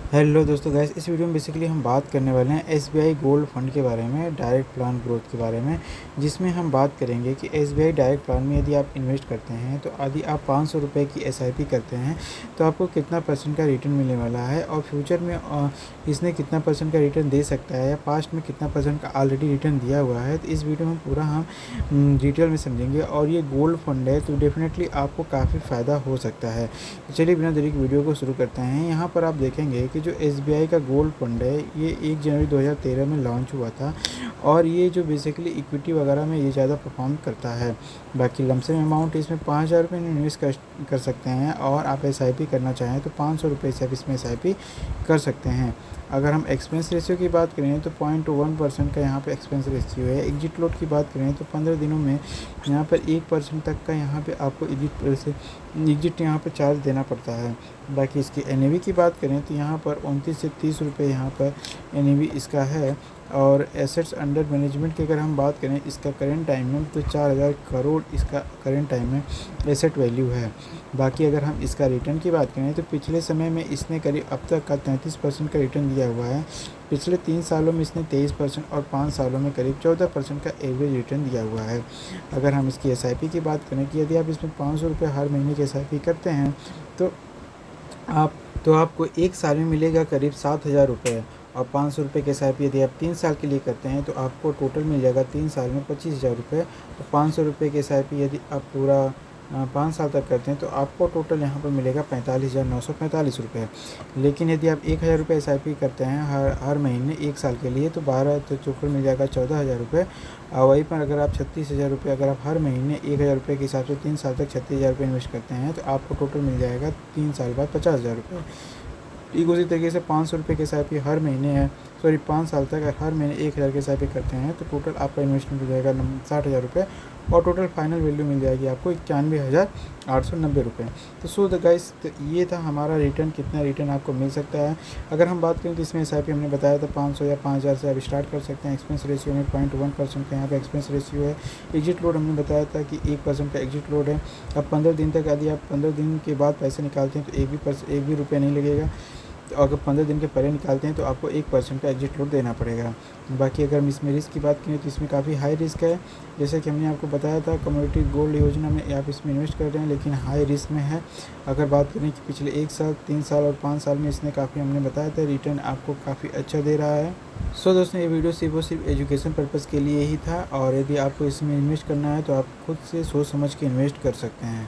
Hello दोस्तों gas, इस video में बेसिकली हम बात करने वाले हैं एसबीआई गोल्ड फंड के बारे में, डायरेक्ट प्लान ग्रोथ के बारे में, जिसमें हम बात करेंगे कि एसबीआई डायरेक्ट प्लान में यदि आप इन्वेस्ट करते हैं तो यदि आप 500 रुपये की एसआईपी करते हैं तो आपको कितना परसेंट का रिटर्न मिलने वाला है और फ्यूचर में इसने कितना परसेंट का रिटर्न दे सकता है या पास्ट में कितना परसेंट का ऑलरेडी रिटर्न दिया हुआ है। तो इस वीडियो में पूरा हम डिटेल में समझेंगे और ये गोल्ड फंड है तो डेफिनेटली आपको काफ़ी फ़ायदा हो सकता है। तो चलिए बिना देरी के वीडियो को शुरू करते हैं। यहाँ पर आप देखेंगे कि जो एसबीआई का गोल्ड फंड है ये 1 जनवरी 2013 में लॉन्च हुआ था और ये जो बेसिकली इक्विटी वगैरह में ये ज़्यादा परफॉर्म करता है। बाकी लमसम अमाउंट इसमें 5,000 रुपये इन्वेस्ट कर सकते हैं और आप एसआईपी करना चाहें तो 500 रुपये से आप इसमें एसआईपी कर सकते हैं। अगर हम एक्सपेंस रेशियो की बात करें तो 0.1% का यहाँ पे एक्सपेंस रेशियो है। एग्जिट लोड की बात करें तो 15 दिनों में यहाँ पर 1% तक का यहाँ पे आपको एग्जिट यहाँ पे चार्ज देना पड़ता है। बाकी इसकी एनएवी की बात करें तो यहाँ पर 29 से 30 रुपये यहाँ पर एनएवी इसका है। और एसेट्स अंडर मैनेजमेंट की अगर हम बात करें इसका करेंट टाइम में तो 4,000 करोड़ इसका करेंट टाइम में एसेट वैल्यू है। बाकी अगर हम इसका रिटर्न की बात करें तो पिछले समय में इसने करीब अब तक का 33% का रिटर्न दिया हुआ है। पिछले 3 सालों में इसने 23% और 5 सालों में करीब 14% का एवरेज रिटर्न दिया हुआ है। अगर हम इसकी एसआईपी की बात करें कि यदि आप इसमें 500 रुपये हर महीने की एसआईपी करते हैं तो आपको 1 साल में मिलेगा करीब 7,000 रुपये और 500 रुपये के एसआईपी यदि आप 3 साल के लिए करते हैं तो आपको टोटल मिल जाएगा 3 साल में 25,000 रुपये। और 500 रुपये के एसआईपी यदि आप पूरा 5 साल तक करते हैं तो आपको टोटल यहाँ पर मिलेगा 45,945 रुपये। लेकिन यदि आप 1,000 रुपये एसआईपी करते हैं हर महीने 1 साल के लिए तो 12 तो टोटल मिल जाएगा 14,000 रुपये। और वहीं पर अगर आप 36,000 रुपये अगर आप हर महीने 1,000 रुपये के हिसाब से 3 साल तक 36,000 रुपये इन्वेस्ट करते हैं तो आपको टोटल मिल जाएगा 3 साल बाद 50,000 रुपये। ठीक उसी तरीके से 500 रुपये के एसआईपी हर महीने है 5 साल तक हर महीने 1,000 के एसआईपी करते हैं तो टोटल आपका इन्वेस्टमेंट हो जाएगा 60,000 रुपये और टोटल फाइनल वैल्यू मिल जाएगी आपको 91,890 रुपये। तो सो द गाइस ये था हमारा रिटर्न, कितना रिटर्न आपको मिल सकता है। अगर हम बात करें तो इसमें एसआईपी हमने बताया था 500 या 5,000 से आप स्टार्ट कर सकते हैं। एक्सपेंस रेशियो में 0.1% का यहाँ पे एक्सपेंस रेशियो है। एग्जिट लोड हमने बताया था कि 1% का एग्जिट लोड है। अब 15 दिन तक यदि आप 15 दिन के बाद पैसे निकालते हैं तो एक भी रुपया नहीं लगेगा। तो अगर 15 दिन के पहले निकालते हैं तो आपको 1% का एग्जिट लोड देना पड़ेगा। बाकी अगर हम इसमें रिस्क की बात करें तो इसमें काफ़ी हाई रिस्क है। जैसे कि हमने आपको बताया था कम्युनिटी गोल्ड योजना में आप इसमें इन्वेस्ट कर रहे हैं लेकिन हाई रिस्क में है। अगर बात करें कि पिछले 1 साल 3 साल और 5 साल में इसने काफ़ी हमने बताया था रिटर्न आपको काफ़ी अच्छा दे रहा है। सो दोस्तों ये वीडियो सिर्फ एजुकेशन पर्पज़ के लिए ही था और यदि आपको इसमें इन्वेस्ट करना है तो आप खुद से सोच समझ के इन्वेस्ट कर सकते हैं।